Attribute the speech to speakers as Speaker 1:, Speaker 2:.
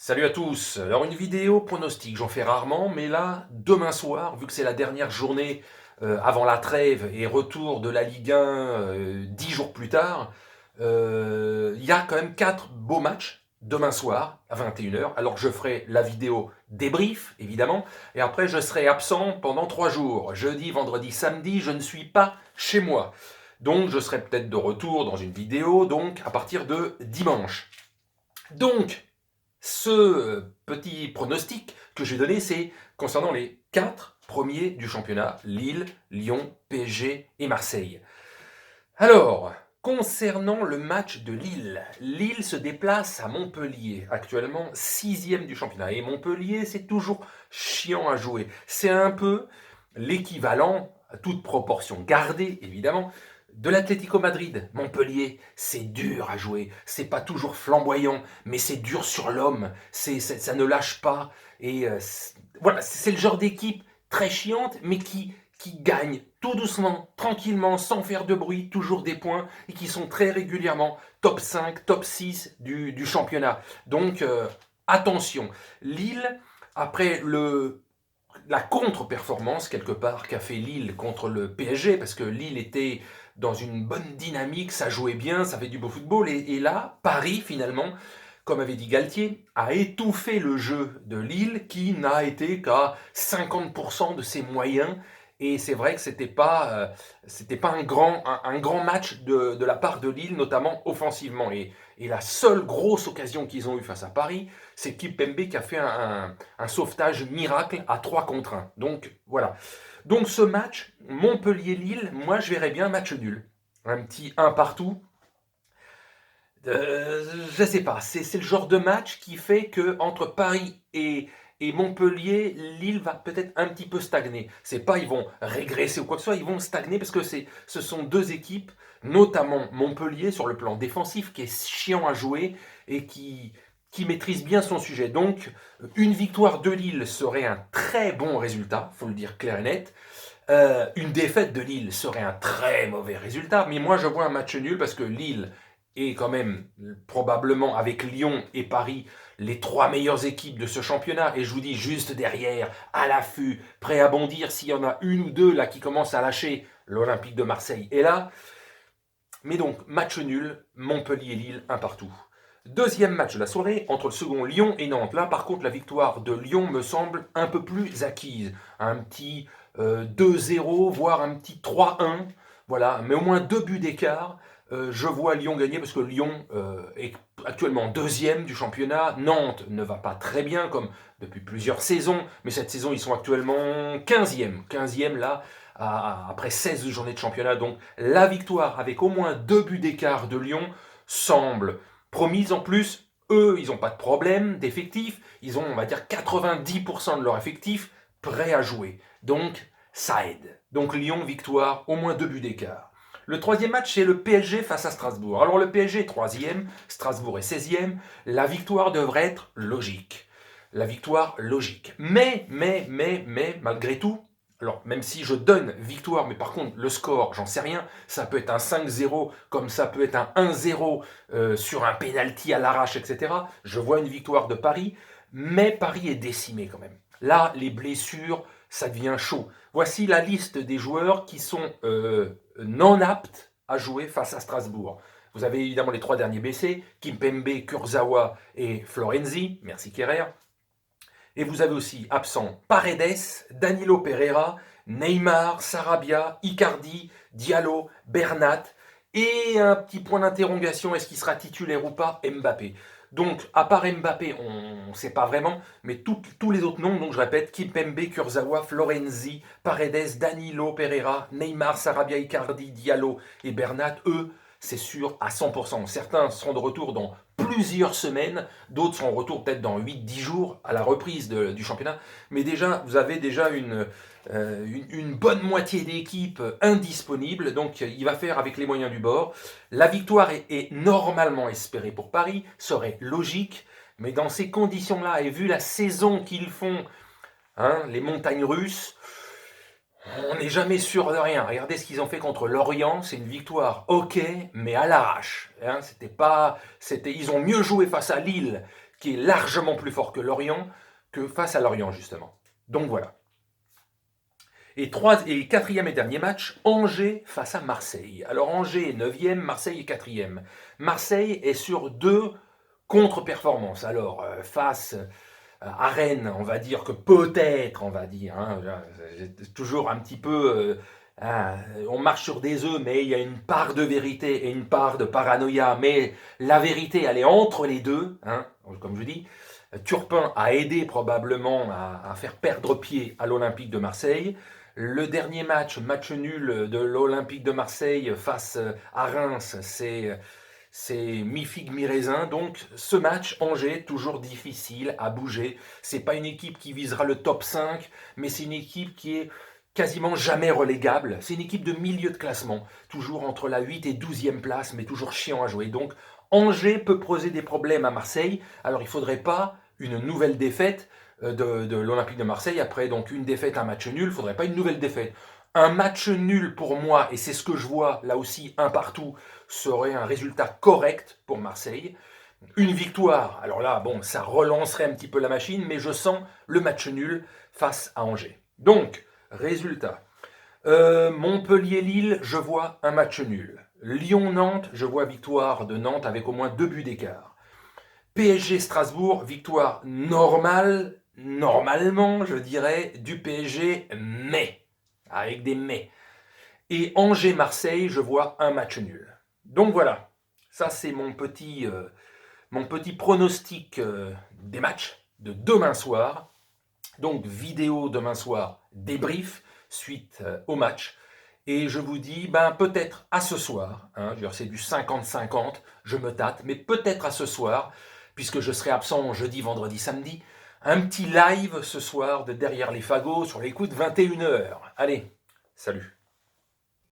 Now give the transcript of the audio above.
Speaker 1: Salut à tous. Alors une vidéo pronostic, j'en fais rarement, mais là, demain soir, vu que c'est la dernière journée avant la trêve et retour de la Ligue 1 10 jours plus tard, il y a quand même 4 beaux matchs demain soir à 21h. Alors je ferai la vidéo débrief, évidemment, et après je serai absent pendant 3 jours. Jeudi, vendredi, samedi, je ne suis pas chez moi. Donc je serai peut-être de retour dans une vidéo, donc à partir de dimanche. Donc, ce petit pronostic que j'ai donné, c'est concernant les 4 premiers du championnat, Lille, Lyon, PSG et Marseille. Alors, concernant le match de Lille, Lille se déplace à Montpellier, actuellement 6e du championnat. Et Montpellier, c'est toujours chiant à jouer. C'est un peu l'équivalent, à toute proportion gardée évidemment, de l'Atlético Madrid. Montpellier, c'est dur à jouer. C'est pas toujours flamboyant, mais c'est dur sur l'homme. Ça ne lâche pas. Et voilà, c'est le genre d'équipe très chiante, mais qui gagnent tout doucement, tranquillement, sans faire de bruit, toujours des points, et qui sont très régulièrement top 5, top 6 du championnat. Donc attention, Lille, après la contre-performance quelque part qu'a fait Lille contre le PSG, parce que Lille était dans une bonne dynamique, ça jouait bien, ça fait du beau football, et là, Paris finalement, comme avait dit Galtier, a étouffé le jeu de Lille qui n'a été qu'à 50% de ses moyens. Et c'est vrai que c'était pas un grand match de la part de Lille, notamment offensivement. Et la seule grosse occasion qu'ils ont eue face à Paris, c'est Kimpembe qui a fait un sauvetage miracle à 3 contre 1. Donc voilà. Donc ce match, Montpellier-Lille, moi je verrais bien un match nul. Un petit 1 partout. Je sais pas, c'est le genre de match qui fait que entre Paris et Montpellier, Lille va peut-être un petit peu stagner. C'est pas ils vont régresser ou quoi que ce soit, ils vont stagner parce que ce sont deux équipes, notamment Montpellier sur le plan défensif, qui est chiant à jouer et qui maîtrise bien son sujet. Donc une victoire de Lille serait un très bon résultat, faut le dire clair et net. Une défaite de Lille serait un très mauvais résultat, mais moi je vois un match nul parce que Lille est quand même probablement avec Lyon et Paris les 3 meilleures équipes de ce championnat, et je vous dis juste derrière, à l'affût, prêt à bondir s'il y en a une ou deux là qui commencent à lâcher, l'Olympique de Marseille est là. Mais donc, match nul, Montpellier-Lille, un partout. Deuxième match de la soirée, entre le second Lyon et Nantes. Là, par contre, la victoire de Lyon me semble un peu plus acquise. Un petit 2-0, voire un petit 3-1. Voilà, mais au moins 2 buts d'écart. Je vois Lyon gagner parce que Lyon est actuellement deuxième du championnat. Nantes ne va pas très bien, comme depuis plusieurs saisons. Mais cette saison, ils sont actuellement 15e. 15e, là, après 16 journées de championnat. Donc la victoire avec au moins 2 buts d'écart de Lyon semble promise. En plus, eux, ils n'ont pas de problème d'effectif. Ils ont, on va dire, 90% de leur effectif prêt à jouer. Donc ça aide. Donc Lyon, victoire, au moins 2 buts d'écart. Le troisième match, c'est le PSG face à Strasbourg. Alors le PSG est troisième, Strasbourg est 16e. La victoire devrait être logique. La victoire logique. Mais, malgré tout, alors même si je donne victoire, mais par contre le score, j'en sais rien, ça peut être un 5-0, comme ça peut être un 1-0 sur un penalty à l'arrache, etc. Je vois une victoire de Paris, mais Paris est décimé quand même. Là, les blessures, ça devient chaud. Voici la liste des joueurs qui sont non aptes à jouer face à Strasbourg. Vous avez évidemment les 3 derniers blessés, Kimpembe, Kurzawa et Florenzi, merci Kerrer. Et vous avez aussi absent Paredes, Danilo Pereira, Neymar, Sarabia, Icardi, Diallo, Bernat. Et un petit point d'interrogation, est-ce qu'il sera titulaire ou pas, Mbappé. Donc, à part Mbappé, on ne sait pas vraiment, mais tous les autres noms, donc je répète, Kimpembe, Kurzawa, Florenzi, Paredes, Danilo Pereira, Neymar, Sarabia, Icardi, Diallo et Bernat, eux, c'est sûr à 100%. Certains seront de retour dans plusieurs semaines, d'autres seront de retour peut-être dans 8-10 jours à la reprise du championnat. Mais déjà, vous avez déjà une bonne moitié d'équipes indisponibles, donc il va faire avec les moyens du bord. La victoire est normalement espérée pour Paris, serait logique, mais dans ces conditions-là, et vu la saison qu'ils font, hein, les montagnes russes, on n'est jamais sûr de rien. Regardez ce qu'ils ont fait contre Lorient, c'est une victoire, ok, mais à l'arrache. Hein, ils ont mieux joué face à Lille qui est largement plus fort que Lorient, que face à Lorient, justement. Donc voilà. Et quatrième et dernier match, Angers face à Marseille. Alors Angers est 9e, Marseille est 4e. Marseille est sur 2 contre-performances. Alors face à Rennes, on va dire que peut-être, on va dire, hein, toujours un petit peu, on marche sur des œufs, mais il y a une part de vérité et une part de paranoïa, mais la vérité, elle est entre les deux, hein, comme je dis. Turpin a aidé probablement à faire perdre pied à l'Olympique de Marseille. Le dernier match nul de l'Olympique de Marseille face à Reims, c'est mi-figue, mi-raisin. Donc ce match, Angers, toujours difficile à bouger. C'est pas une équipe qui visera le top 5, mais c'est une équipe qui est quasiment jamais relégable. C'est une équipe de milieu de classement, toujours entre la 8 et 12e place, mais toujours chiant à jouer. Donc Angers peut poser des problèmes à Marseille. Alors il ne faudrait pas une nouvelle défaite de l'Olympique de Marseille. Après donc une défaite, un match nul, il ne faudrait pas une nouvelle défaite. Un match nul pour moi, et c'est ce que je vois là aussi, un partout, serait un résultat correct pour Marseille. Une victoire, alors là, bon, ça relancerait un petit peu la machine, mais je sens le match nul face à Angers. Donc, résultat. Montpellier-Lille, je vois un match nul. Lyon-Nantes, je vois victoire de Nantes avec au moins 2 buts d'écart. PSG-Strasbourg, victoire normale, normalement, je dirais, du PSG, mais, avec des mais. Et Angers-Marseille, je vois un match nul. Donc voilà, ça c'est mon petit pronostic des matchs de demain soir. Donc vidéo demain soir, débrief suite au match. Et je vous dis, peut-être à ce soir, hein, c'est du 50-50, je me tâte, mais peut-être à ce soir, puisque je serai absent jeudi, vendredi, samedi, un petit live ce soir de Derrière les fagots sur les coups de 21h. Allez, salut.